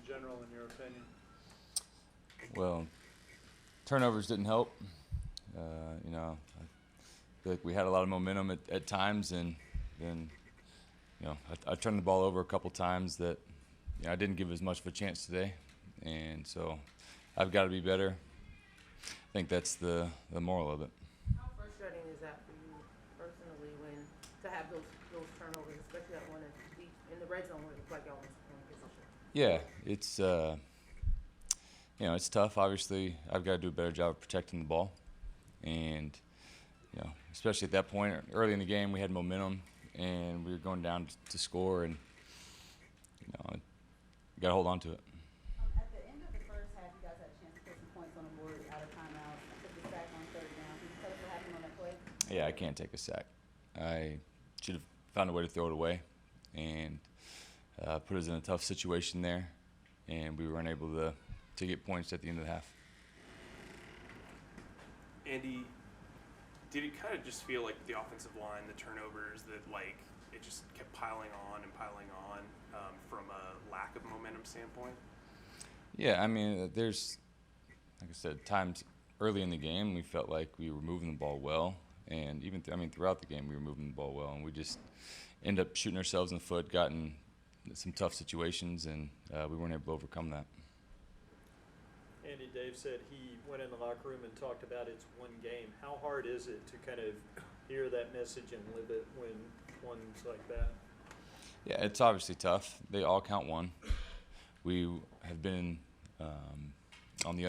in general, in your opinion? Well, turnovers didn't help. I feel like we had a lot of momentum at times, and then, I turned the ball over a couple times that, I didn't give as much of a chance today, and so I've got to be better. I think that's the moral of it. How frustrating is that for you personally when to have those turnovers, especially that one in the red zone where it's like y'all in position? Yeah, it's tough. Obviously, I've got to do a better job of protecting the ball, and especially at that point early in the game, we had momentum and we were going down to score, and you got to hold on to it. At the end of the first half, you guys had a chance to put some points on the board out of timeout. Took the sack on third down. Can you tell us what happened on that play? Yeah, I can't take a sack. I should have found a way to throw it away, and put us in a tough situation there, and we weren't able to get points at the end of the half. Andy, did it kind of just feel like the offensive line, the turnovers, that like it just kept piling on and piling on from a lack of momentum standpoint? Yeah, I mean, there's, like I said, times early in the game we felt like we were moving the ball well, and even throughout the game we were moving the ball well, and we just end up shooting ourselves in the foot, got in some tough situations, and we weren't able to overcome that. Andy, Dave said he went in the locker room and talked about it's one game. How hard is it to kind of hear that message and live it when one's like that? Yeah, it's obviously tough. They all count one. We have been on the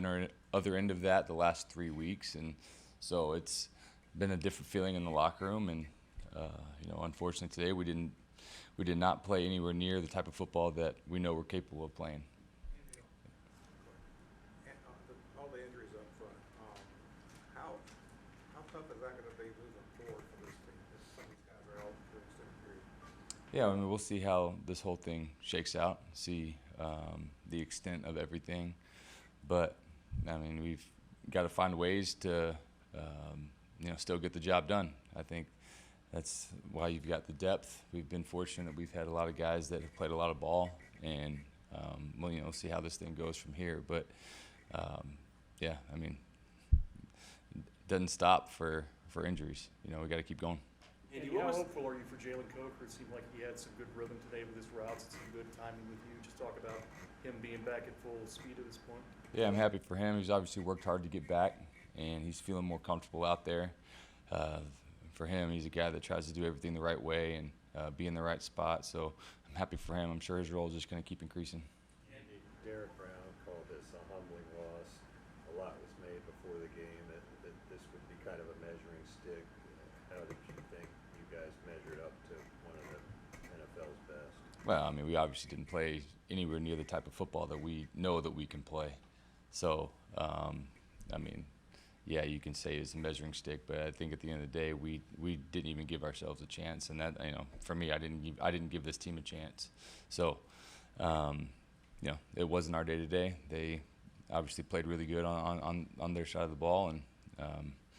other end of that the last 3 weeks, and so it's been a different feeling in the locker room. And unfortunately today we did not play anywhere near the type of football that we know we're capable of playing. All the injuries up front. How tough is that going to be moving forward for this team? Some of these guys are all for extended period. Yeah, I mean, we'll see how this whole thing shakes out, see the extent of everything. But, I mean, we've got to find ways to, still get the job done. I think that's why you've got the depth. We've been fortunate. We've had a lot of guys that have played a lot of ball, and, we'll see how this thing goes from here. But, yeah, I mean, it doesn't stop for injuries. We got to keep going. Andy, how hopeful are you for Jalen Coker? It seemed like he had some good rhythm today with his routes and some good timing with you. Just talk about him being back at full speed at this point. Yeah, I'm happy for him. He's obviously worked hard to get back, and he's feeling more comfortable out there. For him, he's a guy that tries to do everything the right way and be in the right spot. So I'm happy for him. I'm sure his role is just going to keep increasing. Andy, Derek Brown called this a humbling loss. A lot was made before the game that this would be kind of a measuring stick. How did you think you guys measured up to one of the NFL's best? Well, I mean, we obviously didn't play anywhere near the type of football that we know that we can play. So, I mean, yeah, you can say it's a measuring stick, but I think at the end of the day, we didn't even give ourselves a chance, and that, for me, I didn't give this team a chance. So, it wasn't our day today. They obviously played really good on their side of the ball, and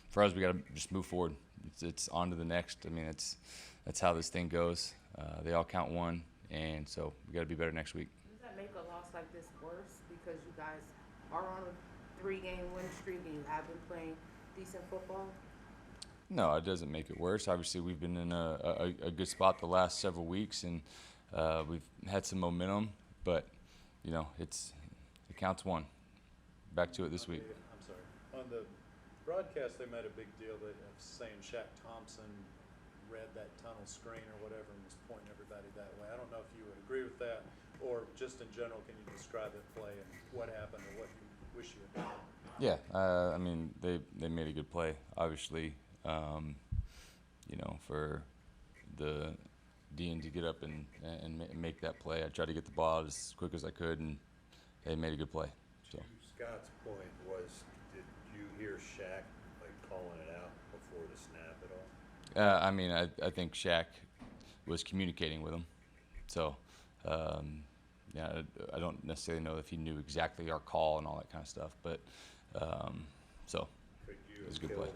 for us, we got to just move forward. It's on to the next. I mean, that's how this thing goes. They all count one, and so we got to be better next week. Does that make a loss like this worse because you guys are on a 3-game win streak and you have been playing decent football? No, it doesn't make it worse. Obviously, we've been in a good spot the last several weeks, and we've had some momentum, but it counts one. Back to it this week. I'm sorry. On the broadcast, they made a big deal of saying Shaq Thompson read that tunnel screen or whatever and was pointing everybody that way. I don't know if you would agree with that, or just in general, can you describe that play and what happened or what you wish you had done? Yeah, I mean, they made a good play. Obviously, for the Dean to get up and make that play, I tried to get the ball out as quick as I could, and they made a good play. So. Scott's point was, did you hear Shaq calling it out before the snap at all? I mean, I think Shaq was communicating with him. So, yeah, I don't necessarily know if he knew exactly our call and all that kind of stuff, but so it was a good play.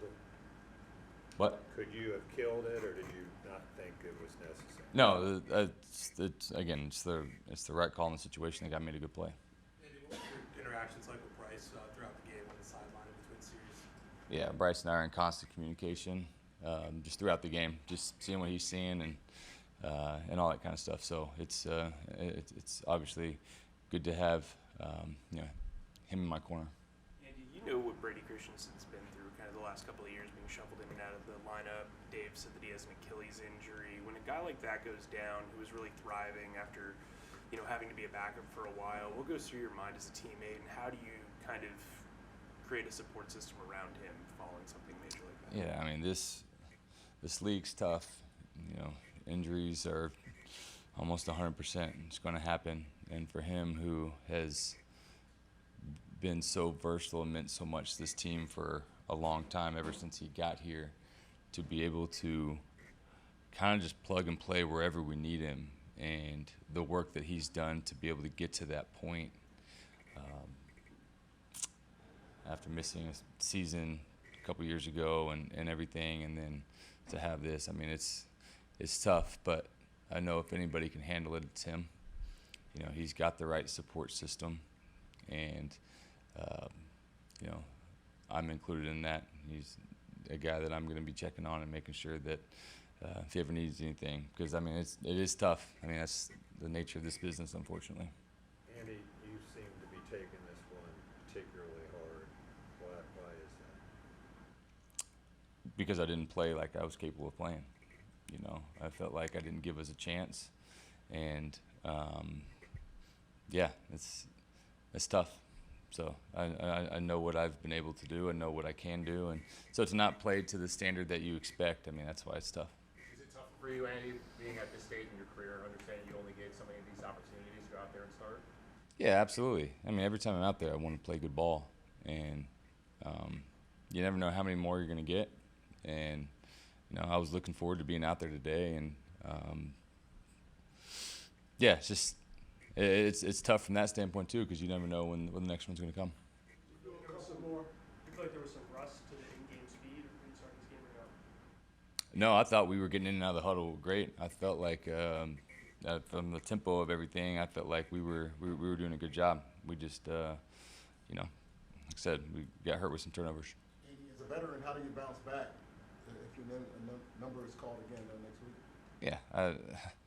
What? Could you have killed it, or did you not think it was necessary? No, it's the right call in the situation. The guy made a good play. interactions like with Bryce throughout the game on the sideline in between series? Yeah, Bryce and I are in constant communication just throughout the game, just seeing what he's seeing and all that kind of stuff. So it's obviously good to have him in my corner. Andy, you know what Brady Christensen's been through kind of the last couple of years, being shuffled in and out of the lineup. Dave said that he has an Achilles injury. When a guy like that goes down, who was really thriving after, having to be a backup for a while, what goes through your mind as a teammate, and how do you kind of create a support system around him following something major like that? Yeah, I mean this league's tough. Injuries are almost 100%. It's going to happen, and for him, who has been so versatile and meant so much to this team for a long time, ever since he got here, to be able to kind of just plug and play wherever we need him, and the work that he's done to be able to get to that point after missing a season a couple years ago and everything, and then to have this, I mean, it's tough, but I know if anybody can handle it, it's him. He's got the right support system, and I'm included in that. He's a guy that I'm going to be checking on and making sure that if he ever needs anything, because I mean it is tough. I mean, that's the nature of this business, unfortunately. Andy, you seem to be taking this one particularly hard. Why is that? Because I didn't play like I was capable of playing. I felt like I didn't give us a chance, and yeah, it's tough. So I know what I've been able to do. I know what I can do, and so to not play to the standard that you expect, I mean, that's why it's tough. Is it tough for you, Andy, being at this stage in your career, understanding you only get so many of these opportunities to go out there and start? Yeah, absolutely. I mean, every time I'm out there, I want to play good ball, and you never know how many more you're going to get. And I was looking forward to being out there today, and yeah, it's just it's tough from that standpoint too, because you never know when the next one's going to come. Do you feel like there was some rust to the in-game speed when you started this game or no? No, I thought we were getting in and out of the huddle great. I felt like from the tempo of everything, I felt like we were doing a good job. We just like I said, we got hurt with some turnovers. Andy, as a veteran, how do you bounce back if your number is called again next week? Yeah,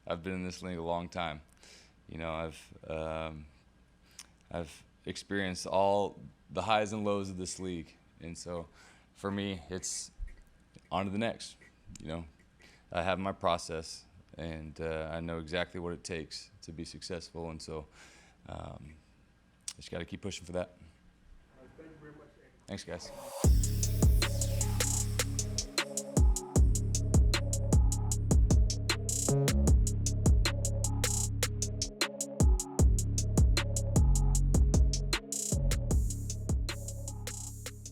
I've been in this league a long time. I've experienced all the highs and lows of this league, and so for me, it's on to the next. I have my process, and I know exactly what it takes to be successful, and so just got to keep pushing for that. Thank you very much, Andy. Thanks, guys.